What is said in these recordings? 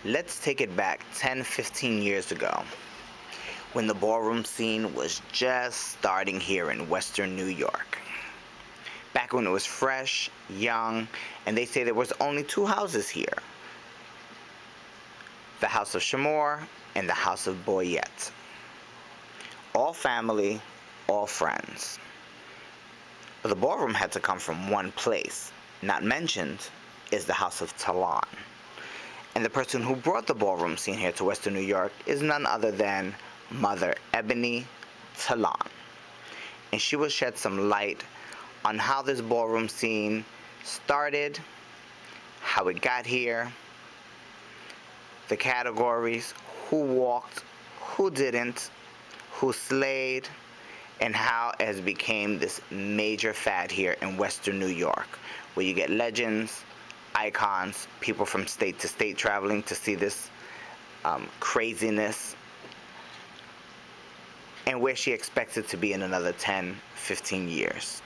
Let's take it back 10-15 years ago, when the ballroom scene was just starting here in Western New York. Back when it was fresh, young, and they say there was only two houses here. The House of Shamor and the House of Boyette. All family, all friends. But the ballroom had to come from one place. Not mentioned is the House of Talon. And the person who brought the ballroom scene here to Western New York is none other than Mother Ebony Talon. And she will shed some light on how this ballroom scene started, how it got here, the categories, who walked, who didn't, who slayed, and how it has become this major fad here in Western New York, where you get legends, icons, people from state to state traveling to see this craziness, and where she expects it to be in another 10-15 years.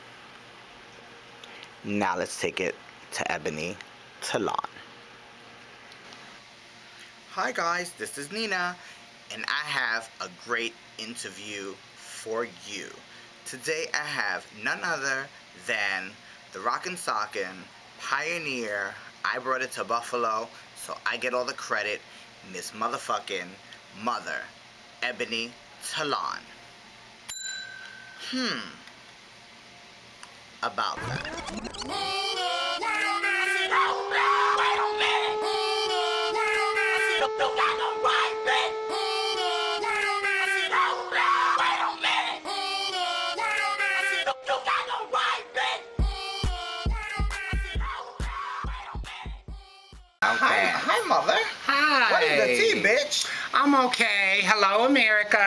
Now let's take it to Ebony Talon. Hi guys, this is Nina, and I have a great interview for you. Today I have none other than the Rockin' Sockin' pioneer. I brought it to Buffalo, so I get all the credit. Miss motherfucking Mother Ebony Talon. About that. Hi, Mother. Hi. What is the tea, bitch? I'm okay. Hello, America.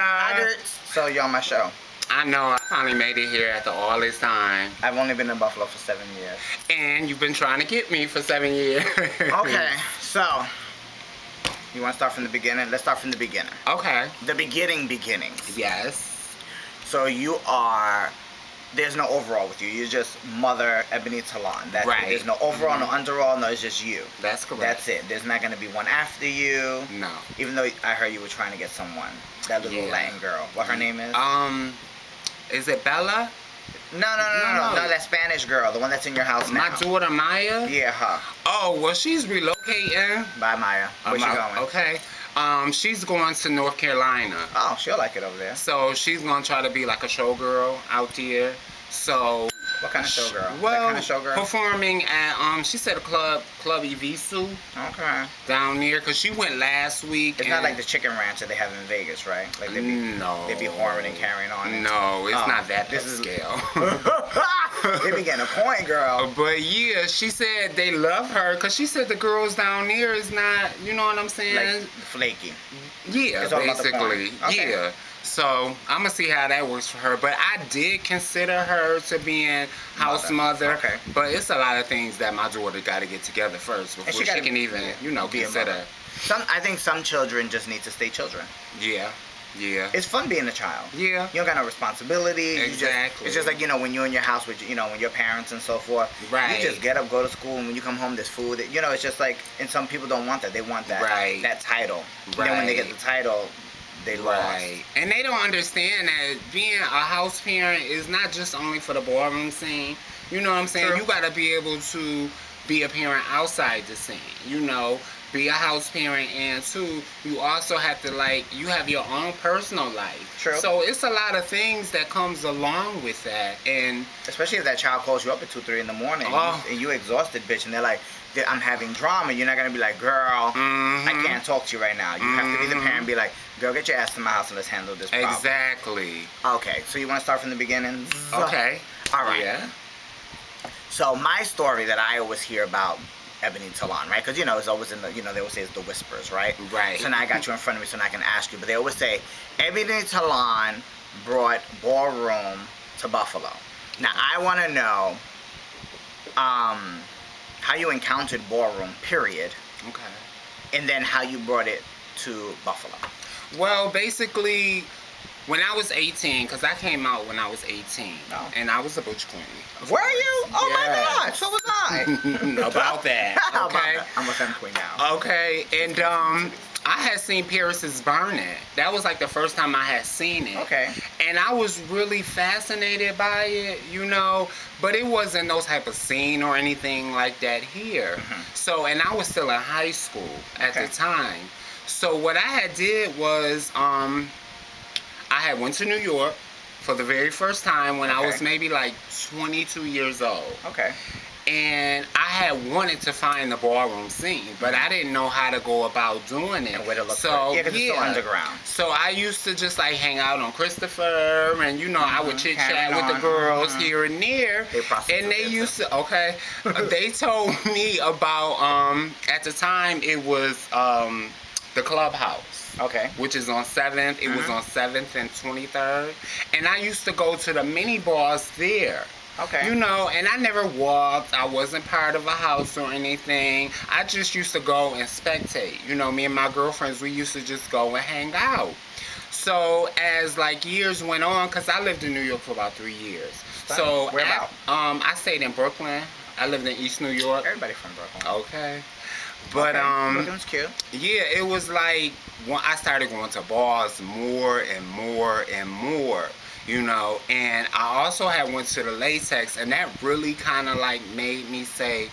So you're on my show. I know. I finally made it here after all this time. I've only been in Buffalo for 7 years. And you've been trying to get me for 7 years. Okay, so you want to start from the beginning? Let's start from the beginning. Okay. The beginnings. Yes. So you are, there's no overall with you. You're just Mother Ebony Talon. That's right. It. There's no overall, no underall, no, it's just you. That's correct. That's it. There's not going to be one after you. No. Even though I heard you were trying to get someone. That little Latin girl. What her name is? Is it Bella? No, that Spanish girl. The one that's in your house now. My daughter Maya? Yeah, her. Oh, well, she's relocating. Bye, Maya. Where's she going? Okay. She's going to North Carolina. Oh, she'll like it over there. So she's going to try to be like a showgirl out there. So... What kind of showgirl? Well, kind of showgirl? Performing at, she said a club Evisu. Okay. Down there, because she went last week. It's not like the chicken ranch that they have in Vegas, right? Like they be whoring and carrying on. No, it's not that scale. They be getting a point, girl. But yeah, she said they love her, because she said the girls down there is not, you know what I'm saying? Like flaky. Yeah, basically. Okay. Yeah. So, I'm going to see how that works for her. But I did consider her to being house mother. Okay. But it's a lot of things that my daughter got to get together first before she can even, consider. I think some children just need to stay children. Yeah. Yeah. It's fun being a child. Yeah. You don't got no responsibility. Exactly. It's just like, when you're in your house with, when your parents and so forth. Right. You just get up, go to school, and when you come home, there's food. It's just like, and some people don't want that. They want that. Right. That title. Right. And then when they get the title, they lost. And they don't understand that being a house parent is not just only for the ballroom scene. You know what I'm saying? True. You got to be able to be a parent outside the scene. Be a house parent, and two, you also have to you have your own personal life. True. So it's a lot of things that comes along with that, and especially if that child calls you up at 2-3 in the morning and you exhausted, bitch, and they're like, I'm having drama. You're not gonna be like, girl, I can't talk to you right now. You have to be the parent and be like, girl, get your ass to my house and let's handle this problem. Exactly. Okay, so you want to start from the beginning? Okay. All right. Yeah. So my story that I always hear about Ebony Talon, right? Because, it's always in the, they always say it's the whispers, right? Right. So now I got you in front of me so now I can ask you. But they always say, Ebony Talon brought ballroom to Buffalo. Now, I want to know how you encountered ballroom, period. Okay. And then how you brought it to Buffalo. Well, basically, When I was 18, because I came out when I was 18. Oh. And I was a butch queen. Were you? Oh my Yes. God, so was I. About that. How about Okay. that? I'm a femme queen now. Okay, and I had seen Paris's Burning. That was like the first time I had seen it. Okay. And I was really fascinated by it, you know, but it wasn't no type of scene or anything like that here. So, and I was still in high school at the time. So what I had did was, I had went to New York for the very first time when I was maybe like 22 years old. Okay. And I had wanted to find the ballroom scene, but I didn't know how to go about doing it. And where to look so, for it. Yeah, because it's so underground. So I used to just like hang out on Christopher, and you know, I would chit chat with the girls here and there. And they used to, they told me about, at the time it was the Clubhouse. Okay. Which is on 7th. It was on 7th and 23rd. And I used to go to the mini bars there. Okay. You know, and I never walked. I wasn't part of a house or anything. I just used to go and spectate. You know, me and my girlfriends, we used to just go and hang out. So as like years went on, because I lived in New York for about 3 years. So where about? I stayed in Brooklyn. I lived in East New York. Everybody from Brooklyn. Okay. But Brooklyn's cute. yeah, it was like when I started going to bars more and more and more. You know, and I also had went to the Latex, and that really kind of like made me say,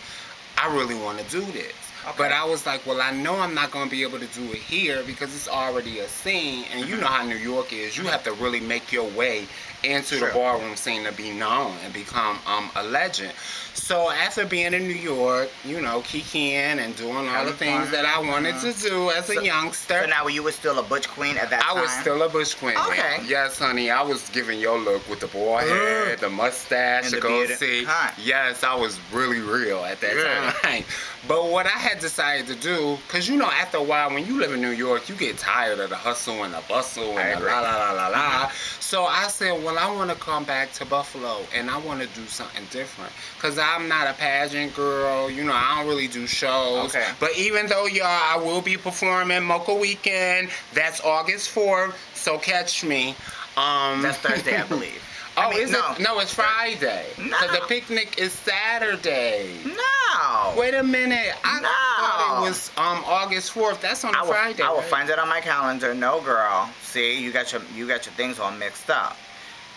I really want to do this. But I was like, well, I know I'm not going to be able to do it here because it's already a scene, and you know how New York is. You have to really make your way into the ballroom scene to be known and become a legend. So after being in New York, you know, kikiing and doing all the things that I wanted to do as a youngster. So now you were still a butch queen at that time? I was still a butch queen. Okay. Yes, honey. I was giving your look with the bald head, the mustache, And the the gold beard. see. Huh. Yes, I was really real at that time. But what I had decided to do, because you know, after a while, when you live in New York, you get tired of the hustle and the bustle and the la la la la la. So I said, well, I want to come back to Buffalo and I want to do something different. Because I'm not a pageant girl, you know, I don't really do shows. Okay. But even though, y'all, I will be performing Mocha Weekend, that's August 4th, so catch me. That's Thursday, I believe. Oh, is it? No, it's Friday. No. Because the picnic is Saturday. No. Wait a minute. I thought it was August 4th. That's on a Friday. I will right? find it on my calendar. No, girl. See, you got your things all mixed up.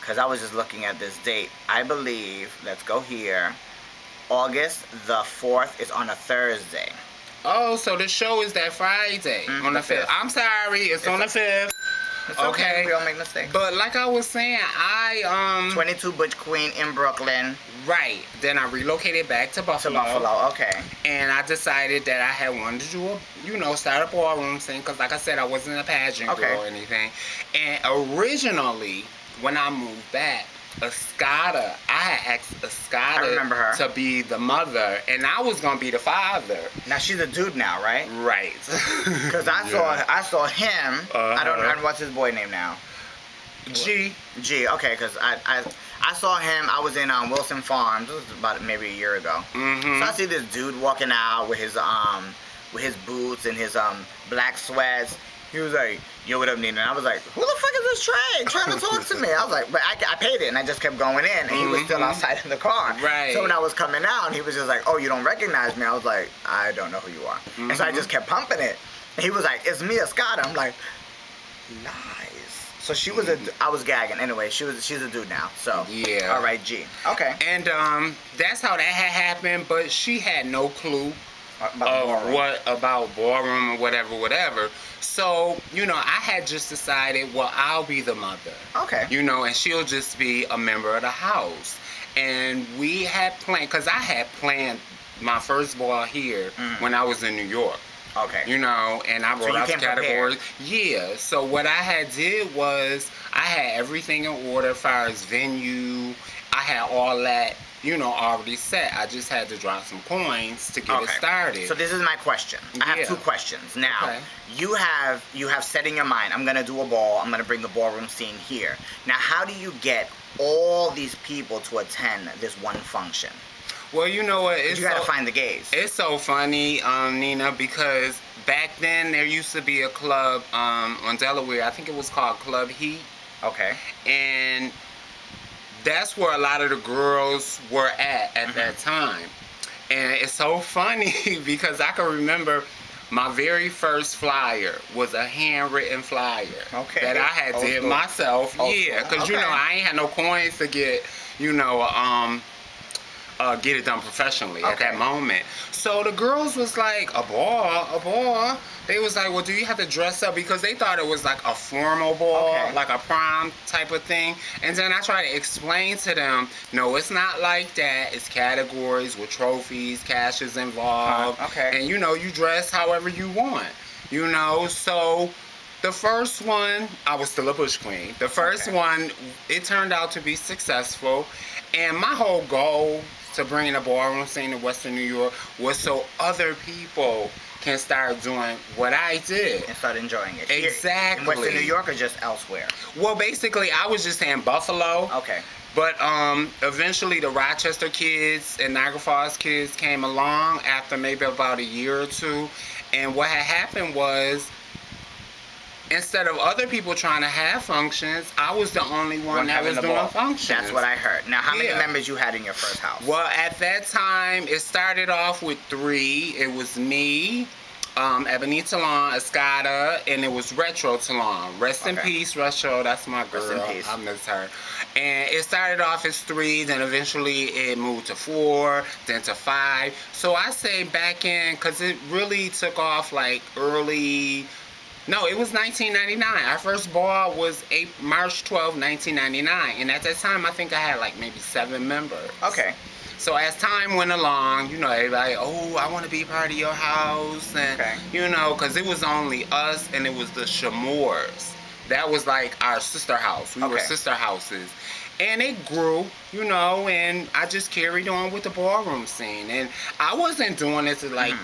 Because I was just looking at this date. I believe, let's go here, August the 4th is on a Thursday. Oh, so the show is that Friday on the 5th. I'm sorry, it's on the 5th. It's okay. We all make mistakes. But like I was saying, 22 Butch Queen in Brooklyn. Right. Then I relocated back to Buffalo. Okay. And I decided that I had wanted to do start a ballroom scene because, like I said, I wasn't a pageant girl or anything. And originally, when I moved back, Escada, I had asked Escada to be the mother, and I was gonna be the father. Now she's a dude now, right? Right. Because I saw him. I don't know what's his boy name now. G. Okay, because I saw him. I was in Wilson Farms. This was about maybe a year ago. So I see this dude walking out with his boots and his black sweats. He was like, yo, what up, Nina? And I was like, who the fuck is this Trey trying to talk to me? I was like, but I paid it, and I just kept going in, and he was still outside of the car. Right. So when I was coming out, he was just like, oh, you don't recognize me? I was like, I don't know who you are. And so I just kept pumping it. And he was like, it's me, Escada. I'm like, nice. So she was I was gagging. Anyway, she's a dude now. So, yeah. All right, G. Okay. And that's how that had happened, but she had no clue about ballroom or whatever. So, you know, I had just decided, well, I'll be the mother. Okay. You know, and she'll just be a member of the house. And we had planned, because I had planned my first ball here when I was in New York. Okay. You know, and I wrote out the categories. Yeah. So what I had did was I had everything in order as far as venue. I had all that, you know, already set. I just had to drop some coins to get it started. So this is my question. I have two questions. Now, you have set in your mind, I'm gonna do a ball, I'm gonna bring the ballroom scene here. Now, how do you get all these people to attend this one function? Well, you know what? You gotta find the gays. It's so funny, Nina, because back then there used to be a club on Delaware. I think it was called Club Heat. Okay. And that's where a lot of the girls were at that time. And it's so funny because I can remember my very first flyer was a handwritten flyer that I had did myself. Yeah, because you know I ain't had no coins to get, you know, get it done professionally at that moment. So the girls was like, a ball. They was like, well, do you have to dress up? Because they thought it was like a formal ball, like a prom type of thing. And then I tried to explain to them, no, it's not like that. It's categories with trophies, cash is involved. And you know, you dress however you want, you know. So the first one, I was still a bush queen. The first one, it turned out to be successful. And my whole goal to bring the ballroom scene to Western New York was so other people can start doing what I did. And start enjoying it. Exactly. In Western New York or just elsewhere? Well, basically, I was just saying Buffalo. Okay. But eventually the Rochester kids and Niagara Falls kids came along after maybe about a year or two. And what had happened was, instead of other people trying to have functions, I was the only one that was doing functions. That's what I heard. Now, how many members you had in your first house? Well, at that time, it started off with 3. It was me, Ebony Talon, Escada, and it was Retro Talon. Rest in peace, Retro. That's my girl. Rest in peace. I miss her. And it started off as 3, then eventually it moved to 4, then to 5. So I say back in, because it really took off like early... No, it was 1999. Our first ball was March 12, 1999. And at that time, I think I had like maybe 7 members. Okay. So as time went along, you know, everybody, oh, I want to be part of your house. And, you know, because it was only us and it was the Shamours. That was like our sister house. We were sister houses. And it grew, you know, and I just carried on with the ballroom scene. And I wasn't doing it to like...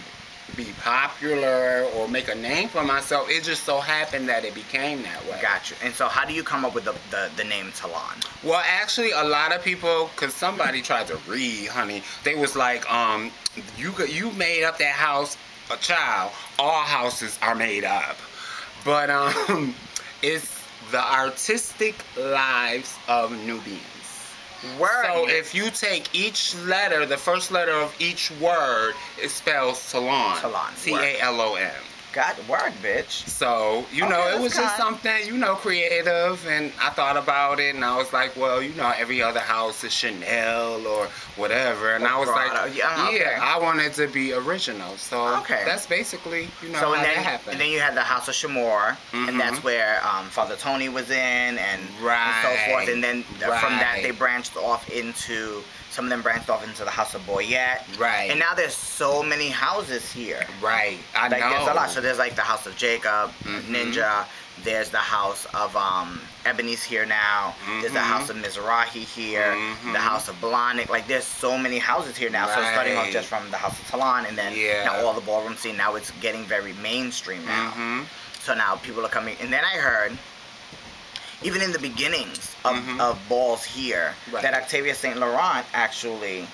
be popular or make a name for myself. It just so happened that it became that way. Gotcha. And so how do you come up with the name Talon? Well, actually, a lot of people, because somebody tried to read, honey, they was like, you made up that house, a child. All houses are made up. But it's the artistic lives of Nubians. So if you take each letter, the first letter of each word, it spells Talon. Talon. Talon. Got word, bitch. So, you know, it was just something, you know, creative, and I thought about it, and I was like, well, you know, every other house is Chanel or whatever, and I was like, I wanted to be original, so that's basically, you know, how that happened. And then you had the House of Shamour, and that's where Father Tony was in, and so forth, and then from that they branched off into... Some of them branched off into the House of Boyette. Right. And now there's so many houses here. Right. I know. There's a lot. So there's like the House of Jacob, Ninja. There's the House of Ebony's here now. There's the House of Mizrahi here. The House of Blahnik. Like there's so many houses here now. So starting off just from the House of Talon, and then now all the ballroom scene. Now it's getting very mainstream now. So now people are coming. And then I heard, even in the beginnings of balls here, that Octavia St. Laurent actually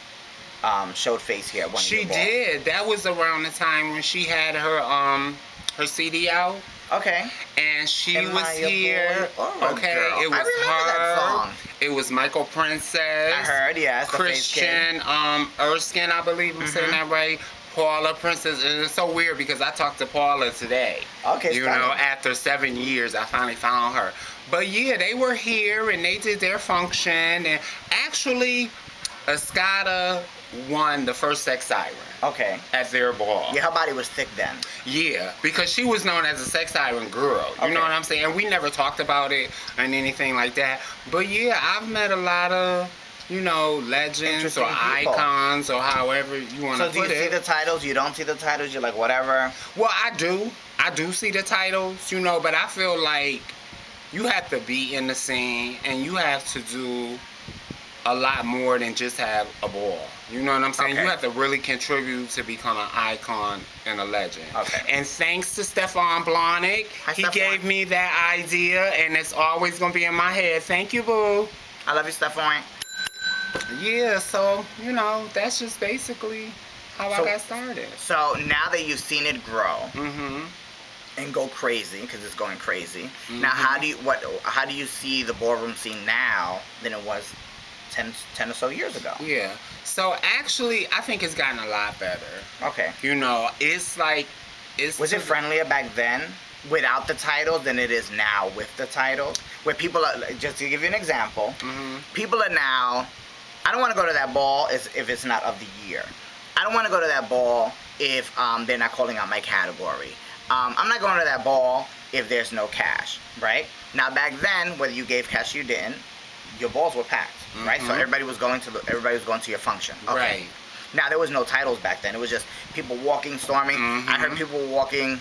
showed face here at one of your balls. She did. That was around the time when she had her CD out. Okay. And she was here. It was that song. It was Michael Princess. I heard, yes. Christian Erskine, I believe I'm saying that right. Paula Princess, and it's so weird because I talked to Paula today. You know, after 7 years, I finally found her. But yeah, they were here and they did their function, and actually, Escada won the first sex siren. At their ball. Yeah, her body was thick then. Yeah, because she was known as a sex siren girl. You know what I'm saying? And we never talked about it and anything like that. But yeah, I've met a lot of, you know, legends or icons or however you want to put it. So do you see the titles? You don't see the titles? You're like, whatever? Well, I do. I do see the titles, you know, but I feel like you have to be in the scene and you have to do a lot more than just have a ball. You know what I'm saying? You have to really contribute to become an icon and a legend. And thanks to Stefan Blahnik, he gave me that idea, and it's always going to be in my head. Thank you, boo. I love you, Stefan. Yeah, so, you know, that's just basically how I got started. So now that you've seen it grow, and go crazy because it's going crazy. Now, how do you see the ballroom scene now than it was 10 or so years ago? Yeah. So actually, I think it's gotten a lot better. Okay. You know, it's like Was it friendlier back then without the titles than it is now with the titles? Where people are, just to give you an example, people are now, I don't want to go to that ball if it's not of the year. I don't want to go to that ball if they're not calling out my category. I'm not going to that ball if there's no cash, right? Now back then, whether you gave cash or you didn't, your balls were packed, right? So everybody was going to your function. Okay. Right. Now there was no titles back then. It was just people walking, storming. I heard people walking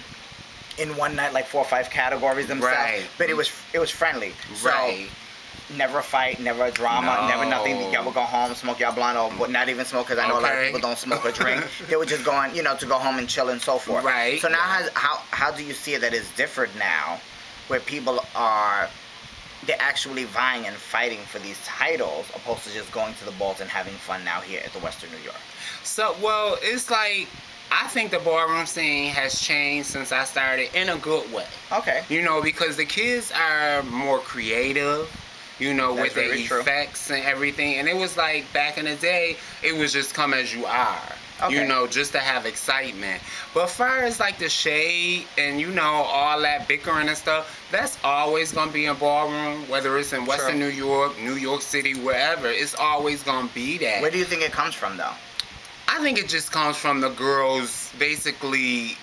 in one night like 4 or 5 categories themselves. Right. But it was friendly. Right. So never a fight, never a drama, never nothing. Y'all would go home, smoke y'all blunt, or not even smoke, because I know a lot of people don't smoke or drink. They were just going, to go home and chill and so forth. Right. So now how do you see it that it's different now, where people they're actually vying and fighting for these titles, opposed to just going to the balls and having fun now here at the Western New York? So, well, it's like, I think the ballroom scene has changed since I started in a good way. Okay. Because the kids are more creative, with the effects and everything. And it was like, back in the day, it was just come as you are. Okay. Just to have excitement. But as far as like the shade and all that bickering and stuff, that's always gonna be in ballroom, whether it's in Western New York, New York City, wherever. It's always gonna be that. Where do you think it comes from, though? I think it just comes from the girls basically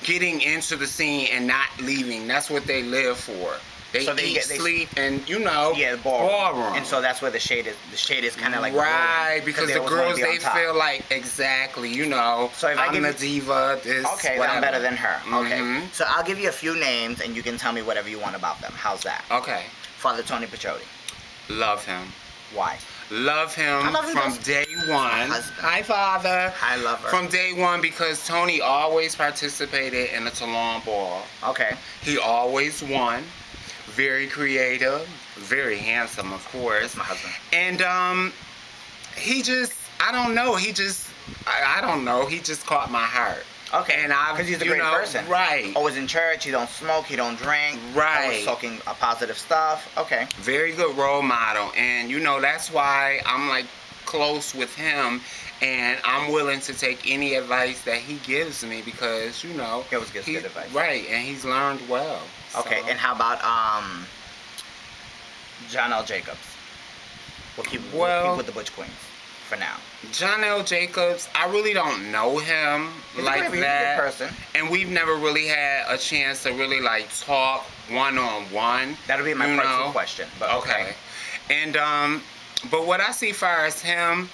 getting into the scene and not leaving. That's what they live for. They sleep, and ballroom. And so that's where the shade is. The shade is kind of like right, because the girls they feel like exactly, So if I'm the diva, this okay, whatever. I'm better than her. Okay, so I'll give you a few names, and you can tell me whatever you want about them. How's that? Okay. Father Tony Pachotti. Love him. Why? Love him from day one. Hi, Father. I love her. From day one, because Tony always participated in the Talon ball. Okay. He always won. Very creative, very handsome, of course. That's my husband. And he just, I don't know, he just caught my heart. Okay. And because he's a great person. Right. Always in church. He don't smoke. He don't drink. Right. Always talking positive stuff. Okay. Very good role model, and that's why I'm like close with him. And I'm willing to take any advice that he gives me because, He always gives good advice. Right, and he's learned well. Okay, and how about John L. Jacobs? We'll keep with the Butch Queens for now. John L. Jacobs, I really don't know him like that. He's a good person. And we've never really had a chance to really like talk one-on-one. That'll be my part 2 question. But okay. And, but what I see far as him,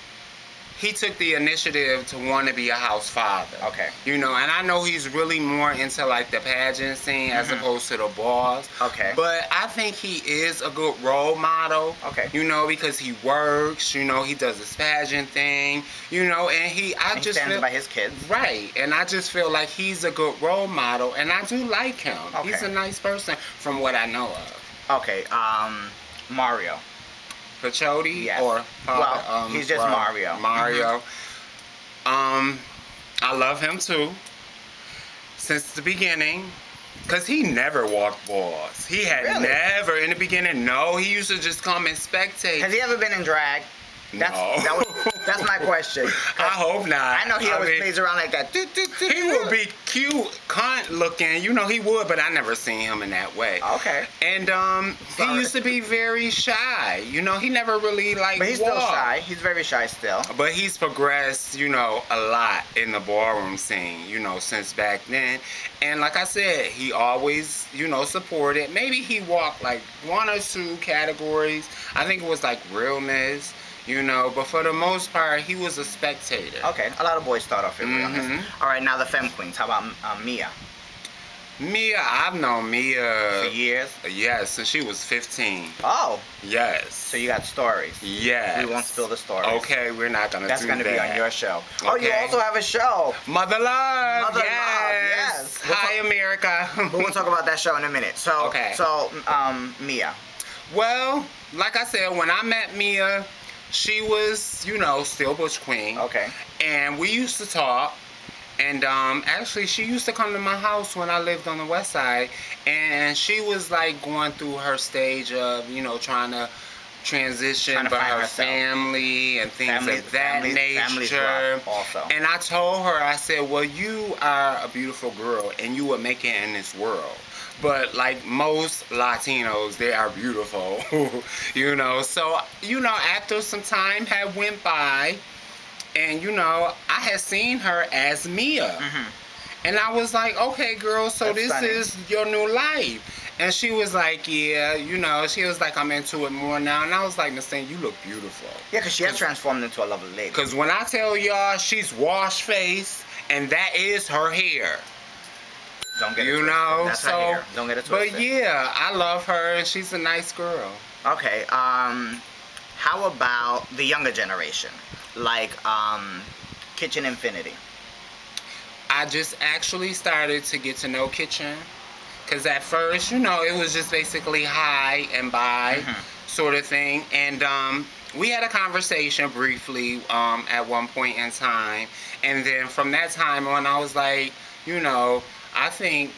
he took the initiative to want to be a house father. Okay. And I know he's really more into like the pageant scene as opposed to the balls. Okay. But I think he is a good role model. Okay. Because he works, he does this pageant thing, and he stands by his kids. Right. And I just feel like he's a good role model, and I do like him. Okay. He's a nice person from what I know of. Okay. Mario Pachotti? Yes. Or he's just Mario. Mario. I love him too. Since the beginning. Because he never walked balls. He had never, in the beginning, no. He used to just come and spectate. Has he ever been in drag? That's my question. I hope not. I know he always plays around like that. He would be cute, cunt looking. He would, but I never seen him in that way. Okay. And he used to be very shy. He never really like. But he's still shy. He's very shy still. But he's progressed, a lot in the ballroom scene, since back then. And like I said, he always, supported. Maybe he walked like 1 or 2 categories. I think it was like realness. But for the most part, he was a spectator. Okay, a lot of boys start off in realness. All right, now the femme queens. How about Mia? Mia, I've known Mia for years. Yes, since she was 15. Oh. Yes. So you got stories. Yes. We won't spill the stories. Okay, we're not gonna. That's gonna be on your show. Okay. Oh, you also have a show. Mother Love. Mother Love. Yes. Hi, America. We'll talk about that show in a minute. So. Okay. So Mia. Well, like I said, when I met Mia, she was, still Butch Queen. Okay. And we used to talk. And actually, she used to come to my house when I lived on the west side, and she was like going through her stage of, you know, trying to transition by her family and things of that nature. Also. And I told her, I said, well, you are a beautiful girl, and you would make it in this world. But like most Latinos, they are beautiful, you know. So, you know, after some time had went by, and, you know, I had seen her as Mia. Mm-hmm. And I was like, okay, girl, so That's this funny. is your new life. And she was like, yeah, you know, she was like, I'm into it more now. And I was like, Miss Thing, you look beautiful. Yeah, because she has transformed into a lovely lady. Because when I tell y'all, she's wash face, and that is her hair. Don't get it you twisted. know, That's so, her hair. Don't get it twisted. But yeah, I love her, and she's a nice girl. Okay, how about the younger generation? Like, Kitchen Infinity. I just actually started to get to know Kitchen. Because at first, you know, it was just basically hi and bye sort of thing. And we had a conversation briefly at one point in time. And then from that time on, I was like, you know, I think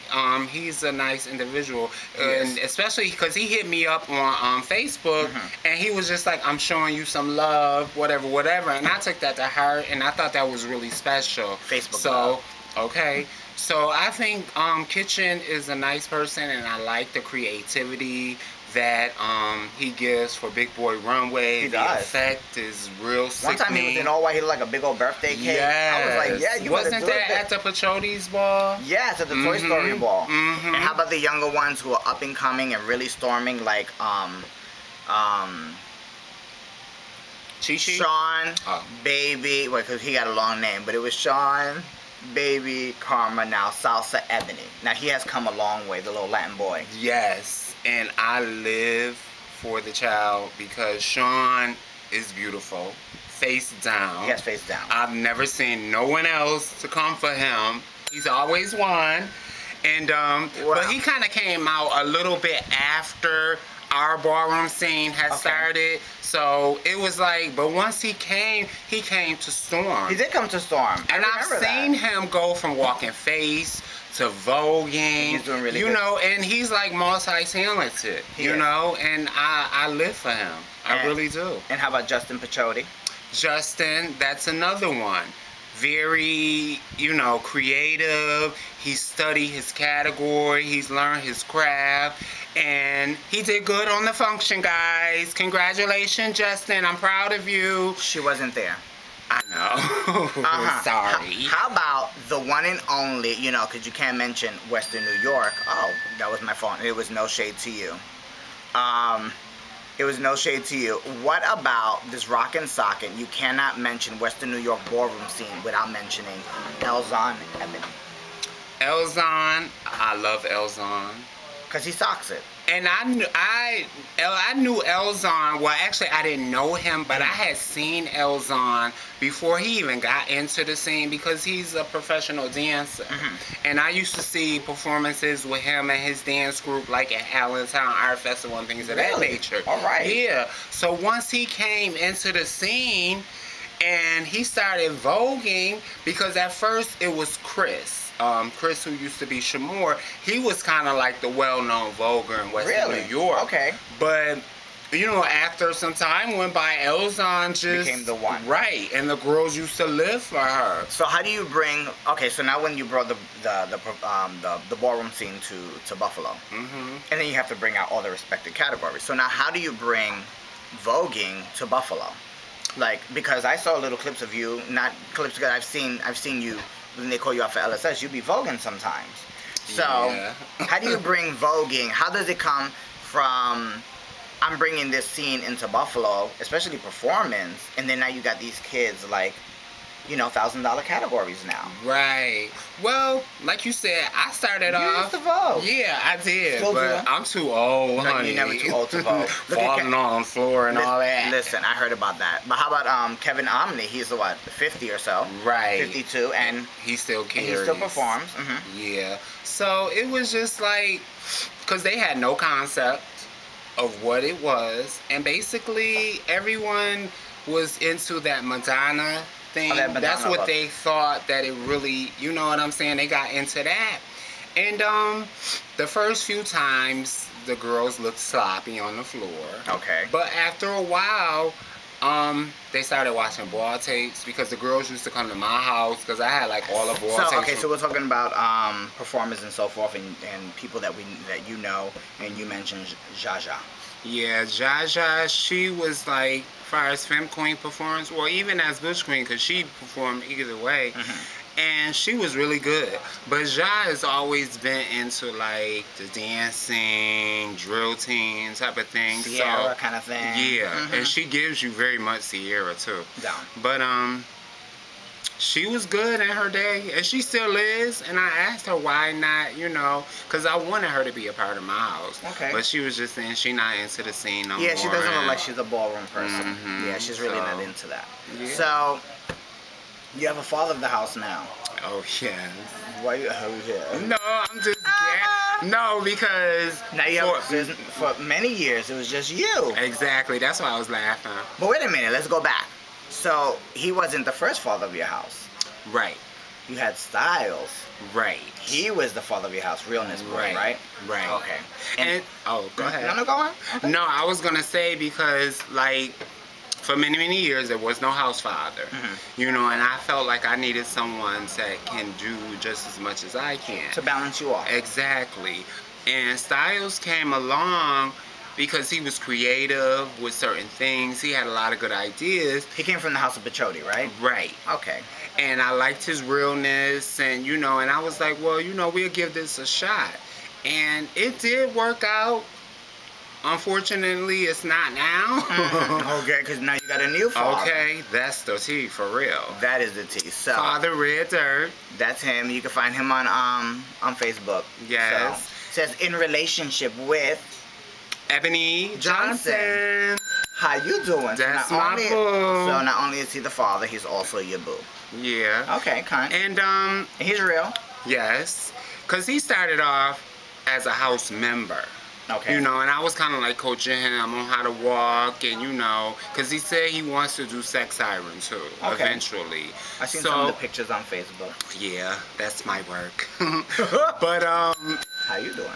he's a nice individual, and especially because he hit me up on Facebook, and he was just like, I'm showing you some love, whatever, whatever, and I took that to heart, and I thought that was really special. Facebook love. Okay, so I think Kitchen is a nice person, and I like the creativity that he gives for Big Boy Runway. The effect is real sickening. One time he was in all white, he looked like a big old birthday cake. Yes. I was like, yeah, you wasn't that at the Pachody's ball? Yeah, it's at the Toy Story ball. And how about the younger ones who are up and coming and really storming, like Chi-Chi? Sean, Baby, well, because he got a long name, but it was Sean, Baby, Karma, now Salsa Ebony. Now he has come a long way, the little Latin boy. Yes. And I live for the child because Sean is beautiful, face down. Yes, face down. I've never seen no one else to come for him. He's always won. And but he kind of came out a little bit after our ballroom scene had started. So it was like, but once he came to storm. He did come to storm. And I've seen him go from walking face to voguing. He's doing really good. You know, and he's like multi-talented, you know, and I live for him. I really do. And how about Justin Pachody? Justin, that's another one. Very, you know, creative. He studied his category. He's learned his craft. And he did good on the function, guys. Congratulations, Justin. I'm proud of you. She wasn't there. I know. Sorry. How about the one and only, you know, because you can't mention Western New York. Oh, that was my phone. It was no shade to you. It was no shade to you. What about this rockin' sockin'? You cannot mention Western New York ballroom scene without mentioning Elzon Ebony. Elzon, I love Elzon. Because he socks it. And I knew Elzon. Well, actually, I didn't know him, but I had seen Elzon before he even got into the scene because he's a professional dancer. And I used to see performances with him and his dance group, like at Allentown Art Festival and things of that nature. All right. Yeah. So once he came into the scene and he started voguing, because at first it was Chris. Chris, who used to be Shamor, he was kind of like the well-known voguer in Western New York. Okay. But, you know, after some time went by, Elzon just became the one. Right, and the girls used to live for her. So how do you bring? Okay, so now when you brought the ballroom scene to Buffalo, and then you have to bring out all the respected categories. So now how do you bring voguing to Buffalo? Like, because I saw little clips of you, not clips that I've seen you. When they call you out for LSS, you be voguing sometimes. So, how do you bring voguing? How does it come from, I'm bringing this scene into Buffalo, especially performance, and then now you got these kids, like, you know, $1,000 categories now. Right. Well, like you said, I started off. You used to vogue. Yeah, I did. Still but I'm too old, honey. You're never too old to vogue. Falling on the floor and all that. Listen, I heard about that. But how about Kevin Omni? He's the what, 50 or so? Right. 52, and he still carries. He still performs. Yeah. So it was just like, because they had no concept of what it was, and basically everyone was into that Madonna thing. That's what they thought that it really, you know what I'm saying? They got into that. And the first few times, the girls looked sloppy on the floor. Okay. But after a while, they started watching ball tapes because the girls used to come to my house because I had like all the ball tapes. Okay, so we're talking about performers and so forth, and people that you know, and you mentioned Jaja. Yeah, Jaja, she was like, as far as Femme Queen performance, or even as Bush Queen, because she performed either way. And she was really good. But Ja has always been into like the dancing, drill team type of thing. Sierra kind of thing. Yeah, and she gives you very much Sierra too. Yeah. But she was good in her day, and she still is. And I asked her why not, you know, because I wanted her to be a part of my house. Okay. But she was just saying she not into the scene no more. Yeah, she doesn't look like she's a ballroom person. Yeah, she's really not into that. Yeah. So, you have a father of the house now. Oh, yeah. Why you? Oh, yeah. No, I'm just no, because now you have, for many years it was just you. Exactly. That's why I was laughing. But wait a minute. Let's go back. So he wasn't the first father of your house. Right. You had Styles. Right. He was the father of your house, realness boy, right? Right. Okay. And go ahead. No, go on. Okay. No, I was gonna say because like, for many, many years, there was no house father, you know, and I felt like I needed someone that can do just as much as I can. To balance you off. Exactly. And Styles came along because he was creative with certain things. He had a lot of good ideas. He came from the house of Pachotti, right? Right. Okay. And I liked his realness, and, you know, and I was like, well, you know, we'll give this a shot. And it did work out. Unfortunately, it's not now. Okay, because now you got a new father. Okay, that's the tea for real. That is the tea. So Father Red Dirt. That's him. You can find him on Facebook. Yes. So, says in relationship with Ebony Johnson. How you doing? That's my boo. So not only is he the father, he's also your boo. Yeah. Okay, kind. And he's real. Yes, because he started off as a house member. Okay. You know, and I was kind of like coaching him on how to walk, and you know, because he said he wants to do sex siren too, eventually. I've seen some of the pictures on Facebook. Yeah, that's my work. But how you doing?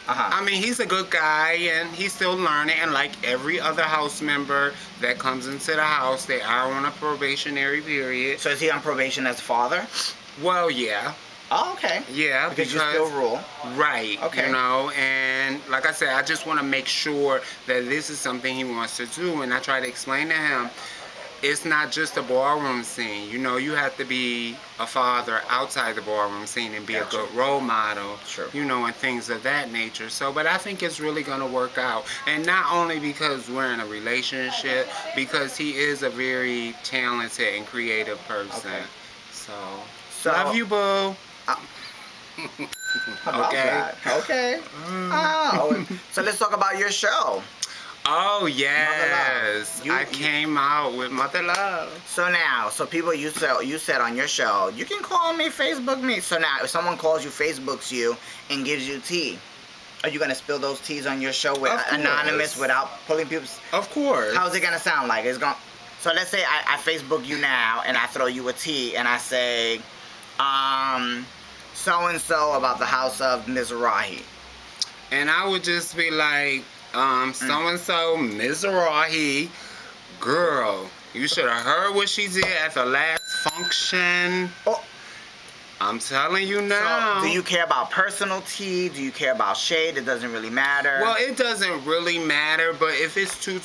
I mean, he's a good guy, and he's still learning, and like every other house member that comes into the house, they are on a probationary period. So is he on probation as father? Well, yeah. Oh, okay. Yeah, because you still rule. Right. Okay. You know, and like I said, I just want to make sure that this is something he wants to do, and I try to explain to him, it's not just a ballroom scene. You know, you have to be a father outside the ballroom scene and be a good role model. Sure. You know, and things of that nature. So, but I think it's really going to work out. And not only because we're in a relationship, because he is a very talented and creative person. Okay. So love you, boo. Okay. Okay. Oh, so let's talk about your show. Oh, yes. I came out with Mother Love. So now, people, you said on your show, you can call me, Facebook me. So now, if someone calls you, Facebooks you, and gives you tea, are you going to spill those teas on your show with anonymous without pulling people's... Of course. How's it going to sound like? It's going... So let's say I Facebook you now, and I throw you a tea, and I say, so-and-so about the house of Mizrahi. And I would just be like, so-and-so, Mizrahi, girl, you should have heard what she did at the last function. Oh. I'm telling you now. So, do you care about personal tea? Do you care about shade? It doesn't really matter. Well, it doesn't really matter, but if it's too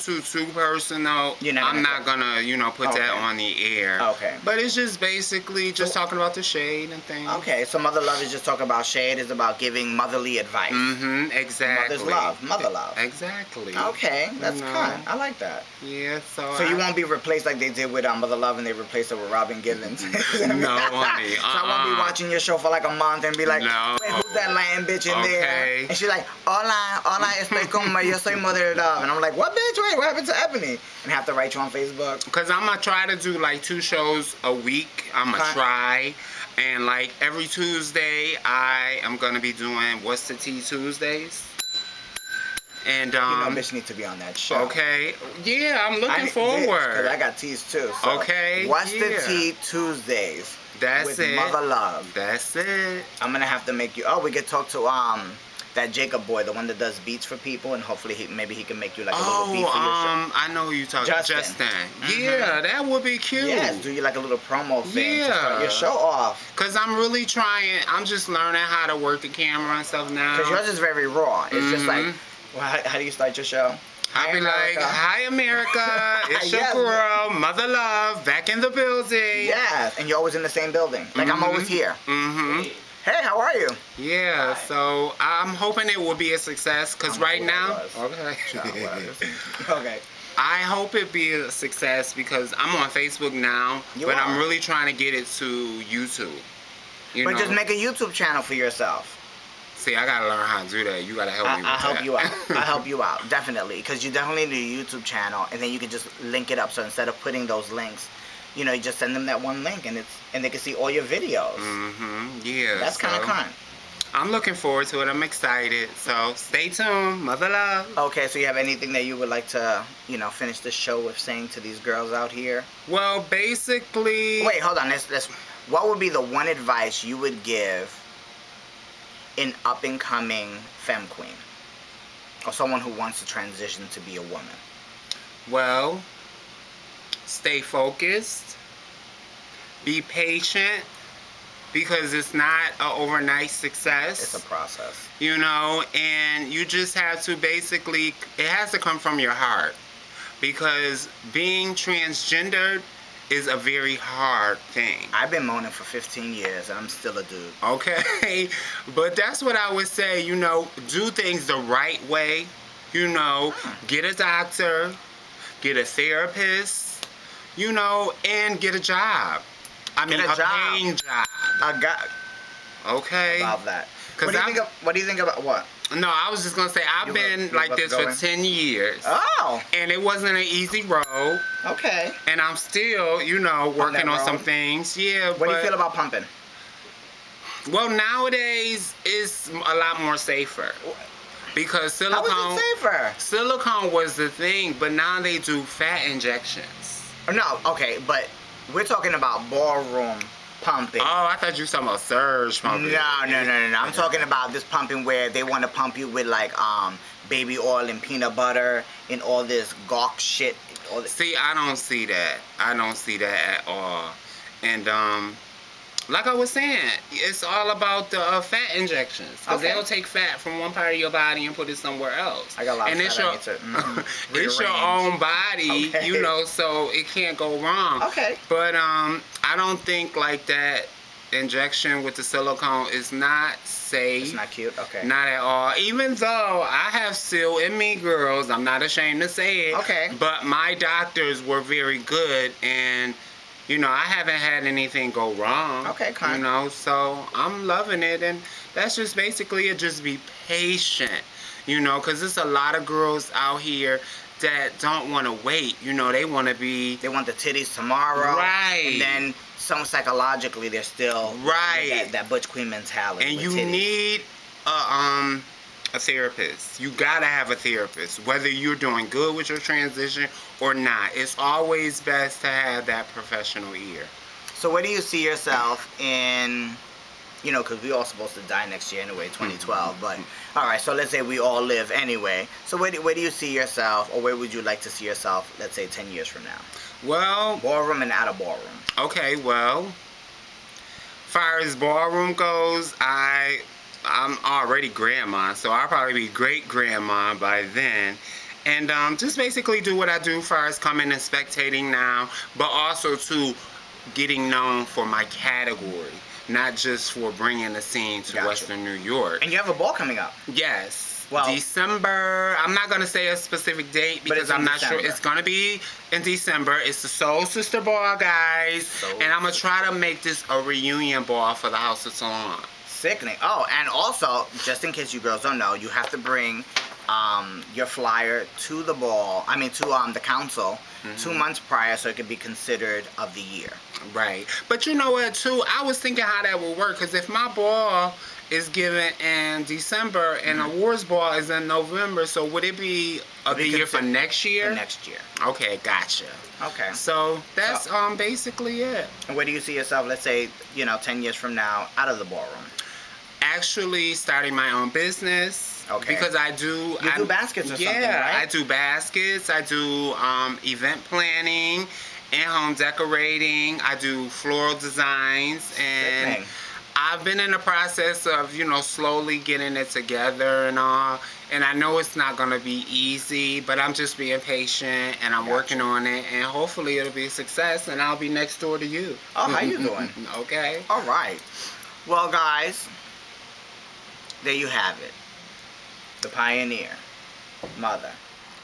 personal, I'm not gonna, you know, put that on the air. Okay. But it's just basically just talking about the shade and things. Okay, so Mother Love is just talking about shade. It's about giving motherly advice. Mm-hmm, exactly. Mother's love. Mother love. Exactly. Okay, that's kind. I like that. Yeah, so you won't be replaced like they did with Mother Love, and they replaced her with Robin Givens. No, honey. So I won't be watching your show for like a month and be like, wait, who's that lying bitch in there? And she's like, hola, estoy como, yo soy Mother Love. And I'm like, what bitch? Wait, what happened to Ebony? And have to write you on Facebook. Because I'm going to try to do like 2 shows a week. I'm going to try. And like every Tuesday, I am going to be doing What's the Tea Tuesdays. And you know, bitch need to be on that show. Okay. Yeah, I'm looking forward. Because I got teas too. So okay. What's the Tea Tuesdays? That's with it. Mother Love. That's it. I'm gonna have to make you. Oh, we could talk to that Jacob boy, the one that does beats for people, and hopefully maybe he can make you like a little beat for your show. I know who you talking. Justin. Yeah, that would be cute. Yes, do you like a little promo thing to start your show off? Cause I'm really trying. I'm just learning how to work the camera and stuff now. Cause yours is very raw. It's just like, well, how do you start your show? I'll be like, hi America, it's your girl, Mother Love, back in the building. Yes, and you're always in the same building. Like I'm always here. Hey, how are you? Yeah, so I'm hoping it will be a success, because right now, okay. I hope it be a success because I'm on Facebook now, but I'm really trying to get it to YouTube. You know? Just make a YouTube channel for yourself. See, I gotta learn how to do that. You gotta help me with that. I'll help you out. I'll help you out, definitely. Because you definitely need a YouTube channel, and then you can just link it up. So instead of putting those links, you know, you just send them that one link, and they can see all your videos. Yeah. That's kind of fun. I'm looking forward to it. I'm excited. So stay tuned. Mother Love. Okay, so you have anything that you would like to, you know, finish the show with saying to these girls out here? Well, basically... Wait, hold on. What would be the one advice you would give an up-and-coming femme queen? Or someone who wants to transition to be a woman? Well, stay focused. Be patient. Because it's not an overnight success. It's a process. You know, and you just have to basically, it has to come from your heart. Because being transgendered is a very hard thing. I've been moaning for 15 years and I'm still a dude. Okay, but that's what I would say, you know, do things the right way. You know, get a doctor, get a therapist, you know, and get a job. I mean, a paying job. Okay. About that. What do you think about what? No, I was just going to say, I've been like this for 10 years. Oh. And it wasn't an easy road. Okay. And I'm still, you know, working on some things. Yeah, What do you feel about pumping? Well, nowadays, it's a lot more safer. Because silicone... How is it safer? Silicone was the thing, but now they do fat injections. No, okay, but we're talking about ballroom pumping. Oh, I thought you were talking about surge pumping. No. I'm talking about this pumping where they want to pump you with like baby oil and peanut butter and all this gawk shit. See, I don't see that. I don't see that at all. And like I was saying, it's all about the fat injections. Because they'll take fat from one part of your body and put it somewhere else. I got a lot of fat. It's your own body, you know, so it can't go wrong. Okay. But I don't think like that injection with the silicone is not safe. It's not cute? Okay. Not at all. Even though I have still in me girls, I'm not ashamed to say it. Okay. But my doctors were very good and... You know, I haven't had anything go wrong. Okay, kind. You know, so I'm loving it. And that's just basically it. Just be patient. You know, because there's a lot of girls out here that don't want to wait. You know, they want to be... They want the titties tomorrow. Right. And then some psychologically, they're still... Right. That butch queen mentality. And you need a therapist. You gotta have a therapist, whether you're doing good with your transition or not. It's always best to have that professional ear. So where do you see yourself in, you know, because we're all supposed to die next year anyway, 2012, but all right, so let's say we all live anyway. So where do you see yourself, or where would you like to see yourself, let's say 10 years from now? Well, ballroom and out of ballroom. Okay, well, far as ballroom goes, I'm already grandma, so I'll probably be great-grandma by then. And just basically do what I do as far as coming and spectating now, but also to getting known for my category, not just for bringing the scene to Western New York. And you have a ball coming up. Yes. Well, December. I'm not going to say a specific date because I'm not sure. It's going to be in December. It's the Soul Sister Ball, guys. And I'm going to try to make this a reunion ball for the House of Talon. Sickening. Oh, and also, just in case you girls don't know, you have to bring your flyer to the ball, to the council 2 months prior so it could be considered of the year. Right. But you know what, too? I was thinking how that would work, because if my ball is given in December and awards ball is in November. So would it be of the year for next year? For next year. Okay, gotcha. Okay. So that's basically it. And where do you see yourself, let's say, 10 years from now, out of the ballroom? Actually starting my own business. Okay. Because I do... You do baskets or something, right? Yeah, I do baskets. I do event planning and home decorating. I do floral designs. And Sickening. I've been in the process of, slowly getting it together and all. And I know it's not going to be easy, but I'm just being patient and I'm working on it. And hopefully it'll be a success and I'll be next door to you. Oh, how you doing? Okay. All right. Well, guys, there you have it. The pioneer, mother,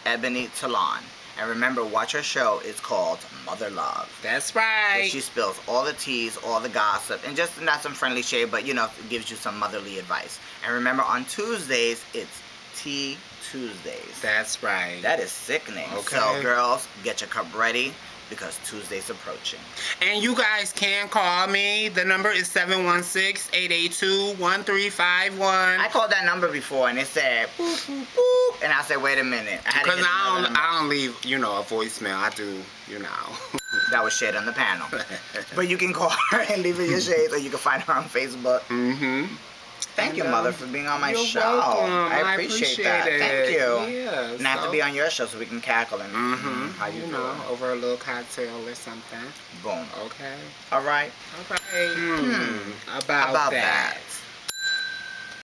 Ebony Talon. And remember, watch her show. It's called Mother Love. That's right. She spills all the teas, all the gossip, and just not some friendly shade, but, gives you some motherly advice. And remember, on Tuesdays, it's Tea Tuesdays. That's right. That is sickening. Okay. So, girls, get your cup ready, because Tuesday's approaching. And you guys can call me. The number is 716-882-1351. I called that number before and it said boop, boop, boop. And I said, wait a minute. Because I don't leave, a voicemail. I do, That was shade on the panel. But you can call her and leave her your shades, or you can find her on Facebook. Mm-hmm. Thank you, Mother, for being on my show. Welcome. I appreciate that. it. Thank you. Yeah, And I have to be on your show so we can cackle and how you doing? over a little cocktail or something. Boom. Okay. All right. All right. About that.